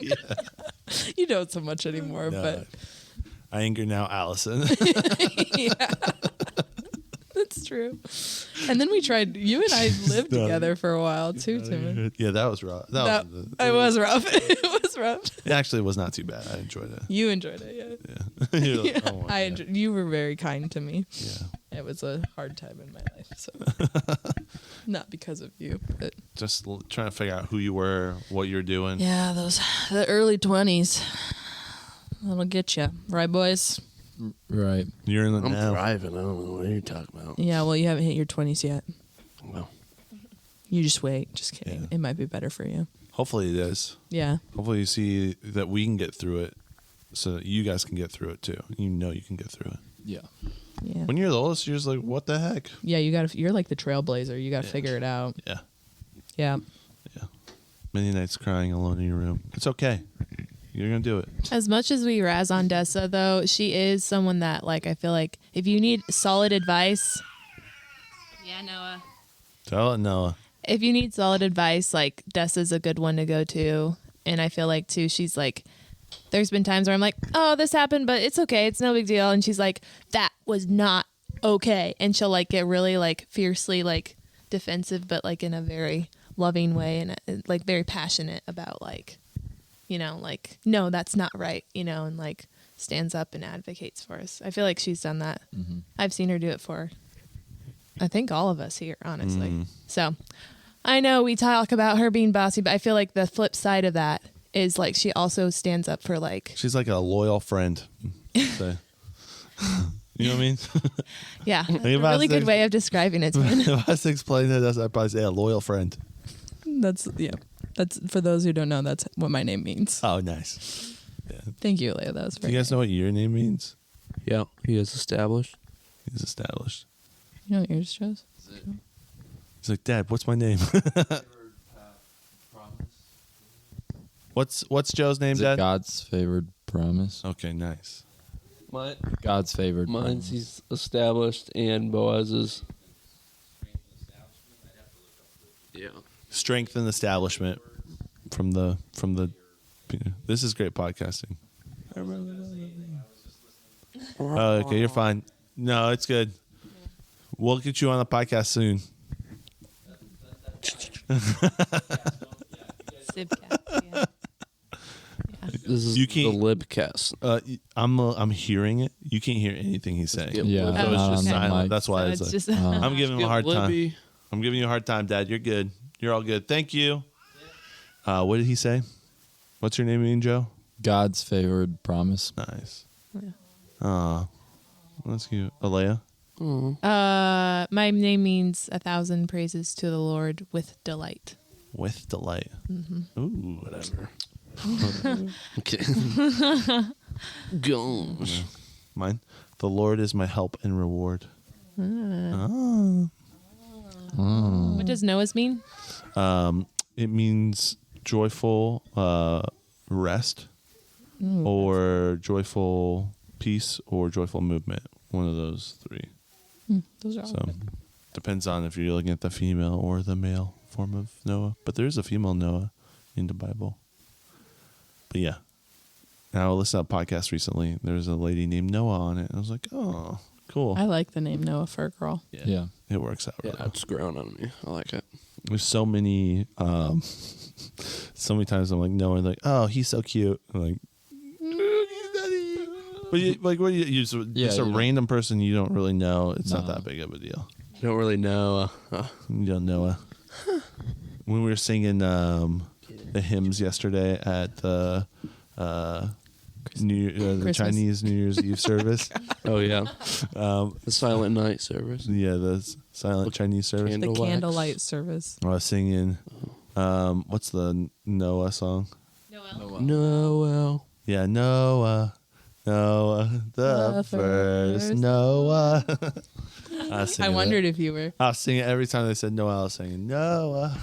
You don't so much anymore, No. but I anger now Allison. yeah, that's true. And then we tried. You and I lived together for a while too, Tim. Yeah, that was rough. It was rough. It was rough. It actually was not too bad. I enjoyed it. You enjoyed it, yeah. Yeah. You're like, Yeah, oh my I God. enjoyed. You were very kind to me. Yeah. It was a hard time in my life, so not because of you, but Just trying to figure out who you were, what you're doing. yeah, the early 20s. That'll get you, right, boys? Right. You're in the I'm now. thriving. I don't know what you're talking about. Yeah, well, you haven't hit your 20s yet. Well, You just wait. Just kidding. Yeah. It might be better for you. Hopefully it is. Yeah. Hopefully you see that we can get through it so that you guys can get through it too. You know you can get through it. Yeah. Yeah. When you're the oldest, you're just like, what the heck? Yeah, you're like the trailblazer. You got to Yeah. figure it out. Yeah. Yeah. Yeah. Many nights crying alone in your room. It's okay. You're going to do it. As much as we razz on Dessa, though, she is someone that, like, I feel like if you need solid advice. Yeah, Noah. Tell it, Noah. If you need solid advice, like, Dessa's a good one to go to. And I feel like, too, she's like, there's been times where I'm like, oh, this happened, but it's okay. It's no big deal. And she's like, that was not okay. And she'll, like, get really, like, fiercely, like, defensive, but, like, in a very loving way and, like, very passionate about, like, you know, like, no, that's not right, you know, and, like, stands up and advocates for us. I feel like she's done that. Mm-hmm. I've seen her do it for, I think, all of us here, honestly. Mm. So I know we talk about her being bossy, but I feel like the flip side of that is, like, she also stands up for, like, She's like a loyal friend. So, you know what I mean? yeah, that's Think a about really good things- way of describing it. Twin. If I was to explain it, I'd probably say a loyal friend. That's for those who don't know, that's what my name means. Oh, nice. Thank you, Leah. That was Do very you guys know what your name means? yeah, he is established. He's established. You know what yours shows? He's like, Dad, what's my name? What's Joe's name, Is it Dad? God's favored promise? Okay, nice. God's favored Mine's promise. he's established, and Boaz's. Yeah. Strength and establishment from the. This is great podcasting. Oh, okay, you're fine. No, it's good. We'll get you on the podcast soon. Sibcast, yeah. This is You the can't- Libcast. I'm hearing it. You can't hear anything he's saying. Get Yeah, Libby. So it's not just on the silent. mic. That's why So it's it's like, just I'm giving him a hard time. Libby. I'm giving you a hard time, Dad. You're good. You're all good. Thank you. What did he say? What's your name mean, Joe? God's favored promise. Nice. Yeah. That's cute. Alea? My name means 1,000 praises to the Lord with delight. With delight. Mm-hmm. Ooh, whatever. Okay. Gosh. Mine. The Lord is my help and reward. What does Noah's mean? It means joyful rest, or joyful peace, or joyful movement. One of those three. Those are all So good. depends on if you're looking at the female or the male form of Noah. But there is a female Noah in the Bible. But yeah. Now I listened to a podcast recently. There was a lady named Noah on it. And I was like, oh, cool. I like the name Noah for a girl. Yeah. It works out. Yeah, Really well. it's grown on me. I like it. There's so many times I'm like, Noah, like, oh, he's so cute. I'm like, but you, like, what do you use? Just a random person you don't really know. It's not that big of a deal. You don't really know. You don't know. When we were singing the hymns yesterday at the the Christmas. Chinese New Year's Eve service. Oh, yeah. The Silent Night service. Yeah, the silent Chinese service. The candlelight service. I was singing. What's the Noah song? Noel. Yeah, Noah, the first Noah. I wondered if you were. I was singing every time they said Noah. I was singing Noah.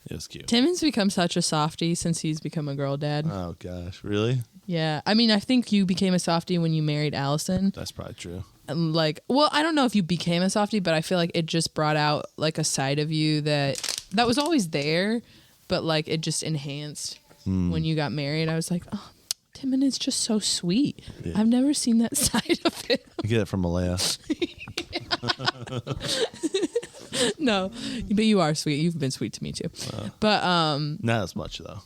It was cute. Timon's become such a softie since he's become a girl dad. Oh gosh, really? Yeah, I mean, I think you became a softie when you married Allison. That's probably true. And like, well, I don't know if you became a softie, but I feel like it just brought out like a side of you that was always there, but like it just enhanced when you got married. I was like, oh, Timon is just so sweet. Yeah. I've never seen that side of him. I get it from Malaya. No, but you are sweet. You've been sweet to me too. But Not as much though.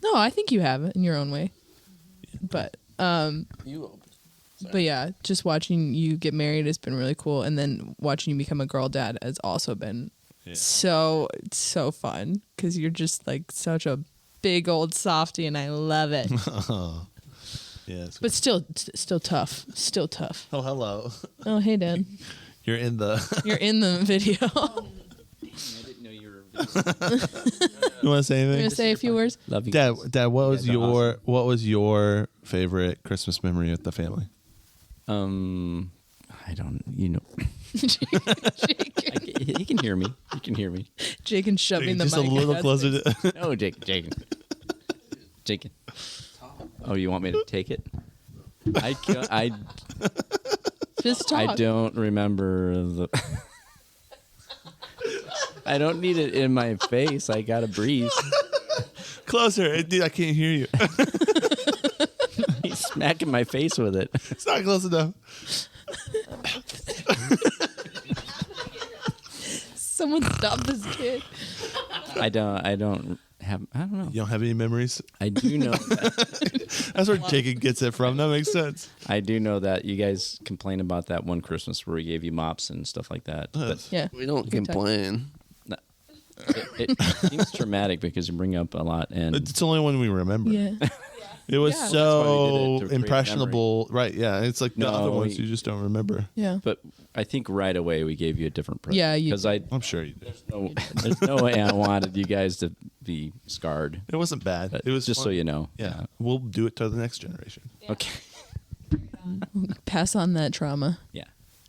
no, I think you have in your own way. But but yeah, just watching you get married has been really cool, and then watching you become a girl dad has also been so fun because you're just like such a big old softie, and I love it. Yeah. But still tough. Still tough. Oh, hello. Oh, hey, Dad. You're in the. You're in the video. I didn't know you were. You want to say You anything? gonna say a few words? Love you. Dad, what was guys are what was your favorite Christmas memory with the family? I don't. You know. Jake, He can hear me. He can hear me. Jake and shoving the Just mic. a little at closer us. to. Oh, Jake. Oh, you want me to take it? I Just talk. I don't remember the. I don't need it in my face. I gotta breathe. Closer, dude. I can't hear you. He's smacking my face with it. It's not close enough. Someone stop this kid. I don't know. You don't have any memories? I do know. That, That's where Jacob gets it from. That makes sense. I do know that you guys complain about that one Christmas where we gave you mops and stuff like that. But Yeah. We don't Good time. complain. it seems traumatic because you bring up a lot, and It's the only one we remember. Yeah. It was Yeah. That's why we so did it, to create impressionable. Right, yeah. It's like the No, other ones we- you just don't remember. Yeah. but I think right away we gave you a different present. Yeah, you because I I'm sure you did. there's no way I wanted you guys to be scarred. It wasn't bad. But It was just fun. so you know. Yeah. We'll do it to the next generation. Okay. Pass on that trauma. Yeah.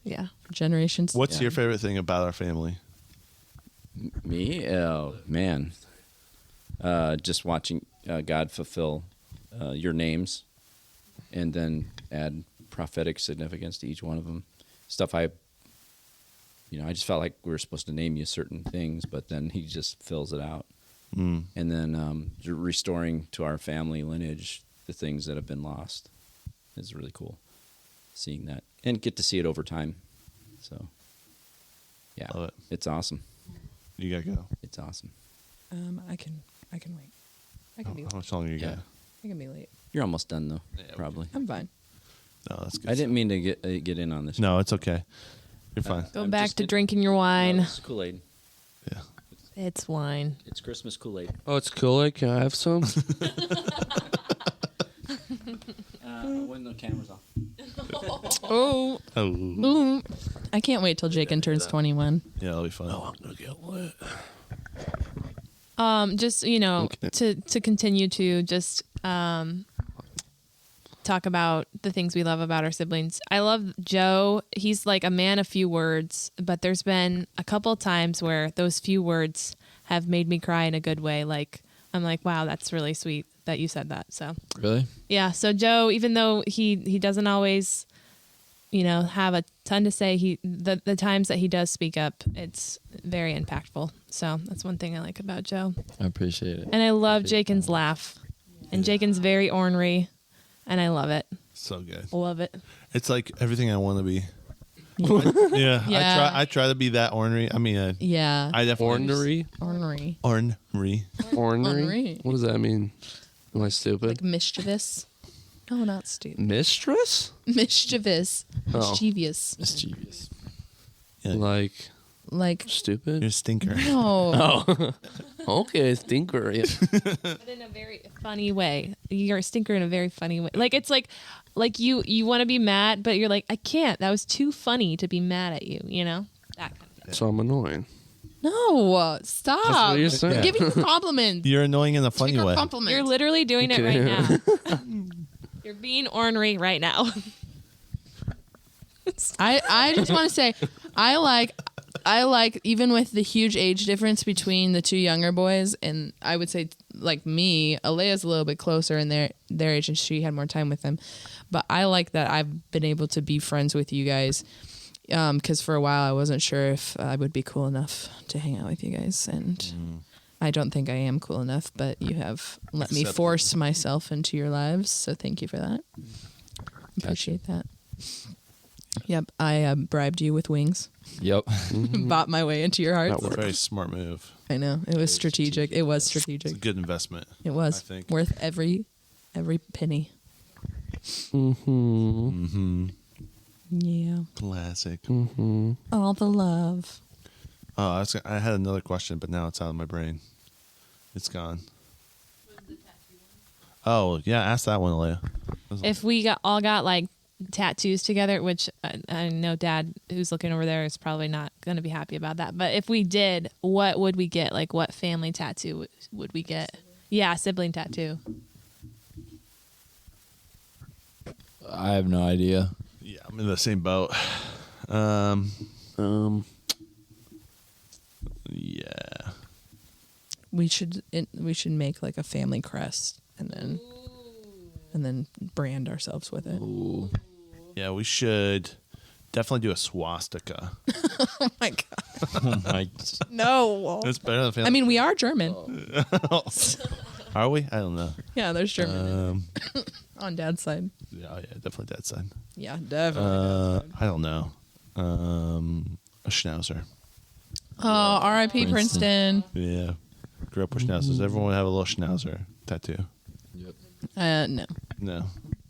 Yeah. Generations. What's Yeah. your favorite thing about our family? Me? Oh man. Just watching God fulfill your names, and then add prophetic significance to each one of them. Stuff I just felt like we were supposed to name you certain things, but then He just fills it out. Mm. And then restoring to our family lineage the things that have been lost is really cool. Seeing that and get to see it over time. So, yeah, Love it. it's awesome. You gotta go. It's awesome. I can wait. I can be How much longer you Yeah. got? I can be late. You're almost done though, probably. I'm fine. No, that's good. I didn't mean to get in on this. No, it's okay. You're fine. Go I'm back just to kidding. drinking your wine. It's Kool-Aid. Yeah. It's wine. It's Christmas Kool-Aid. Oh, it's Kool-Aid. Can I have some? When the camera's off. Oh. Oh. I can't wait till Jake turns 21. Yeah, that'll be fun. I'm gonna get lit. Just Okay. to continue to just tell talk about the things we love about our siblings. I love Joe. He's like a man of few words, but there's been a couple times where those few words have made me cry in a good way. Like, I'm like, wow, that's really sweet that you said that. So Really? yeah. So Joe, even though he doesn't always, have a ton to say, the times that he does speak up, it's very impactful. So that's one thing I like about Joe. I appreciate it. And I love Jaken's laugh. And Jaken's very ornery, and I love it. So good. Love it. It's like everything I want to be. Yeah. Yeah. I try to be that ornery. I mean, Yeah. I definitely Ornery? Ornery. Ornery? What does that mean? Am I stupid? Like mischievous. No, not stupid. Mistress? Mischievous. Oh. Mischievous. Mischievous. Yeah. Like Like, stupid? You're a stinker. no. Oh. Okay, stinker. Yeah. But in a very funny way. You're a stinker in a very funny way. Like, it's like you want to be mad, but you're like, I can't. That was too funny to be mad at you, That kind of thing. So I'm annoying. No. Stop. That's what you're saying. Give me compliments. You're annoying in a funny Take our way. compliments. You're literally doing it Okay. right now. You're being ornery right now. I just want to say, I like even with the huge age difference between the two younger boys, and I would say like me, Alea's a little bit closer in their age, and she had more time with them. But I like that I've been able to be friends with you guys, because for a while I wasn't sure if I would be cool enough to hang out with you guys, and I don't think I am cool enough. But you have let me Accept it. force myself into your lives, so thank you for that. Appreciate that. Yep, I bribed you with wings. Yep. Bought my way into your heart. It's a very smart move. I know. It was strategic. It was It's a strategic. good investment. It was I think. worth every penny. Mm-hmm. Yeah. Classic. Mm-hmm. All the love. Oh, I had another question, but now it's out of my brain. It's gone. Oh, yeah. Ask that one, Alea. If we all got like tattoos together, which I know Dad, who's looking over there, is probably not going to be happy about that. But if we did, what would we get? Like, what family tattoo would we get? Yeah, sibling tattoo. I have no idea. Yeah, I'm in the same boat. Yeah. We should make like a family crest and then brand ourselves with it. Ooh. Yeah, we should definitely do a swastika. Oh my god. Oh my. No. It's better than family. I mean, we are German. Are we? I don't know. Yeah, there's German on Dad's side. Yeah, definitely Dad's side. Yeah, definitely. I don't know. A schnauzer. Oh, R.I.P. Princeton. Yeah. Grew up with schnauzers. Everyone would have a little schnauzer tattoo. Yep. No. No.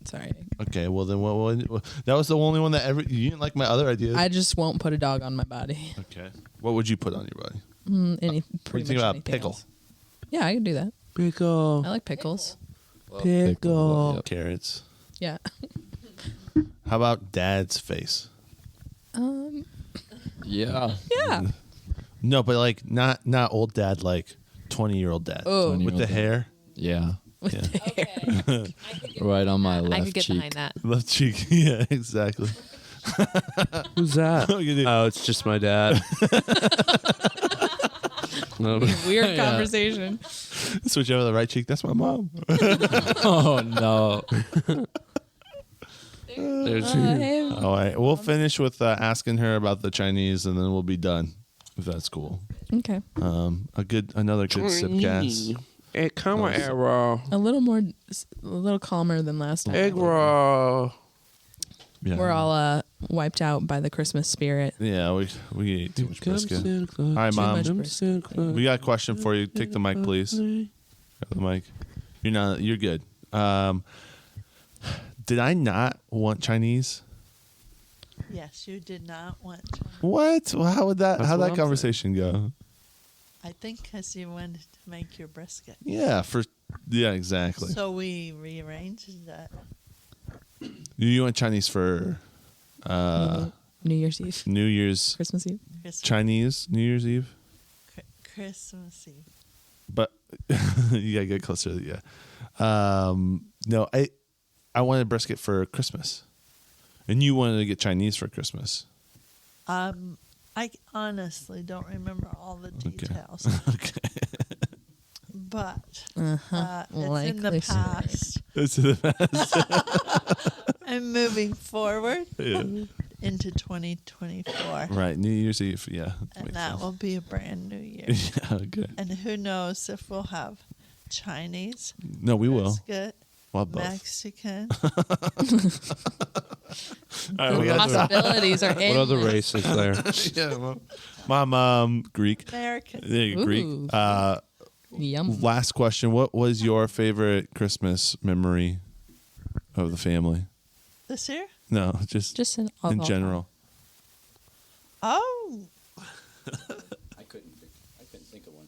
Sorry. Okay, well then what that was the only one that you didn't like my other ideas. I just won't put a dog on my body. Okay. What would you put on your body? Any What do you pretty think much about anything pickle? else. Yeah, I can do that. Pickle. I like pickles. Pickle. Yep. Carrots. Yeah. How about Dad's face? Yeah. Yeah. No, but like not old Dad, like 20-year-old Dad Oh. with the 20-year-old hair. Yeah. Yeah. Okay. Right on my left I could get cheek. behind that. Left cheek. Yeah, exactly. Who's that? What you do? Oh, it's just my dad. No. Weird conversation. Switch over to the right cheek. That's my mom. Oh no. There's All right, we'll finish with asking her about the Chinese, and then we'll be done. If that's cool. Okay. Another good Sibcast. Egg roll. A little calmer than last time. Egg roll. Yeah. We're all wiped out by the Christmas spirit. Yeah, we ate too much brisket. All right, Too Mom. much brisket. We got a question for you. Take the mic, please. Grab the mic. You're good. Did I not want Chinese? Yes, you did not want to. What? Well, how'd That's that what I'm conversation go? I think because you wanted to make your brisket. Yeah, exactly. So we rearranged that. You went Chinese for New Year's Eve. New Year's Christmas Eve. Chinese New Year's Eve, Christmas Eve. but you gotta get closer. Yeah. No, I wanted brisket for Christmas, and you wanted to get Chinese for Christmas. I honestly don't remember all the details. Okay. But it's Likely in the story. past. It's the best. I'm moving forward Yeah. into 2024. Right, New Year's Eve. Yeah, And makes that sense. will be a brand new year. Yeah, good. And who knows if we'll have Chinese, No, we will. brisket, Well, both. Mexican. All right, we got Possibilities are What other endless. race is there? yeah, well, my mom Greek. American. Yeah, Greek. Ooh. Yum. Last question: what was your favorite Christmas memory of the family? This year? No, just Just in general. Oh, I couldn't think of one.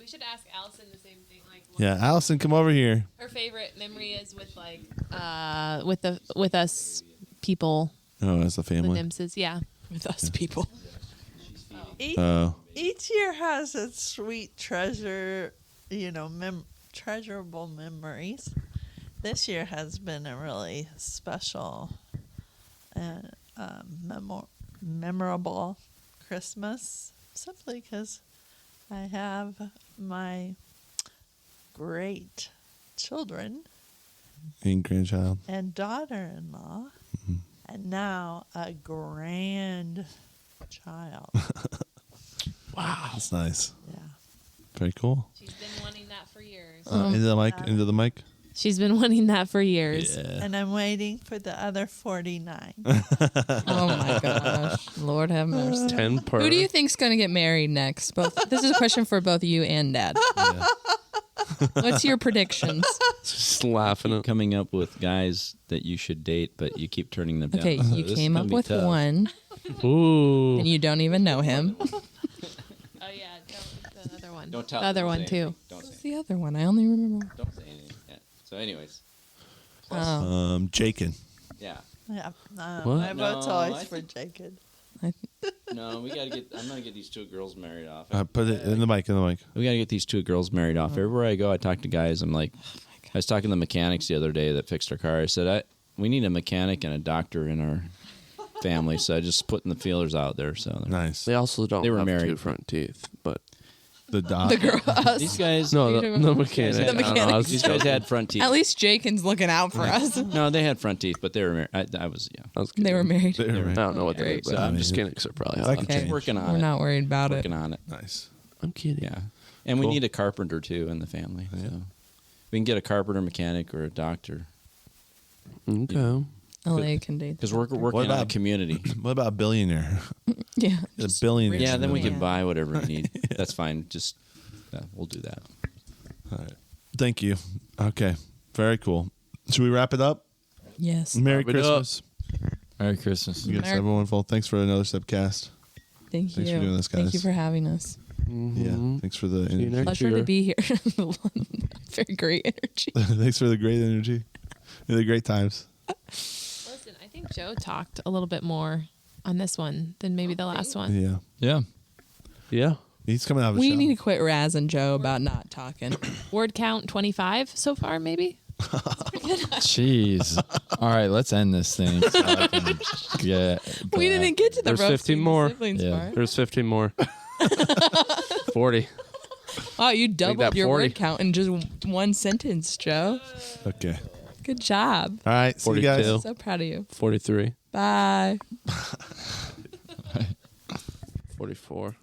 We should ask Allison the same thing. Like, what Yeah, Allison, come over here. her favorite memory is with like with us people, Oh, that's the the family. Nimses. Yeah. With us people. each, Oh, each year has its sweet treasure, treasurable memories. This year has been a really special and memorable Christmas, simply because I have my great children and grandchild. and daughter-in-law, and now a grandchild. Wow, that's nice. Yeah. Very cool. She's been wanting that for years. Into the mic. Into the mic. She's been wanting that for years. Yeah. And I'm waiting for the other 49. Oh my gosh. Lord have mercy. 10 per. Who do you think's going to get married next? Both. This is a question for both you and Dad. Yeah. What's your predictions? Just laughing at Coming up with guys that you should date, but you keep turning them down. Okay, you This is came gonna up be with tough. one, Ooh. and you don't even know him. Oh yeah, the other one. Don't tell. The other don't one say too. anything. Don't What's say. the other one? I only remember. Don't say anything. Yeah. So, anyways, Oh, Jakin. yeah. Yeah. What? My vote's No, always I for think- Jacob. No, we gotta get. I'm gonna get these two girls married off. Put it in the mic. In the mic. We gotta get these two girls married off. Everywhere I go, I talk to guys. I'm like, I was talking to the mechanics the other day that fixed our car. I said, we need a mechanic and a doctor in our family. So I just putting the feelers out there. So Nice. They also don't They were have married. 2 front teeth, but The dog. the girl. Us. these guys, no, You're the talking about- mechanic. The I don't know, I mechanic. was these just guys joking. had front teeth. At least Jaken's looking out for us. No, they had front teeth, but they were married. I was, yeah. I was They were kidding. married. They're I right. don't know what they Great. but So, I mean, mechanics are probably that hot. could Okay. change. Working on We're it. not worried about it. Working on it. Nice. I'm kidding. Yeah. And we Cool. need a carpenter too in the family. Yeah. So we can get a carpenter, mechanic, or a doctor Okay. LA can date. because we're the doctor. working on a about- community. What about a billionaire? Yeah. A just billionaire. rich Yeah, then we man. can buy whatever we need. That's fine. Just we'll do that. All right. Thank you. Okay. Very cool. Should we wrap it up? Yes. Merry Wrap it up. Christmas. Merry Christmas. Yes, Merry- everyone. Thanks for another Sibcast. Thank you. Thanks for doing this, Thank guys. you for having us. Yeah. Thanks for the See you energy. next Pleasure year. to be here. Very great energy. Thanks for the great energy and the great times. Listen, I think Joe talked a little bit more on this one than maybe the last one. Yeah. Yeah. Yeah. He's coming out of a We show. need to quit razzing Joe about not talking. Word count 25 so far, maybe. Jeez. All right, let's end this thing. So I can get We didn't get to the There's roasting 15 the more. siblings Yeah. part. There's 15 more. 40. Wow, you doubled that your 40. word count in just one sentence, Joe. Okay. Good job. All right. See you guys. 42. So proud of you. 43. Bye. 44.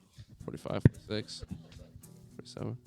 45. 46. 47.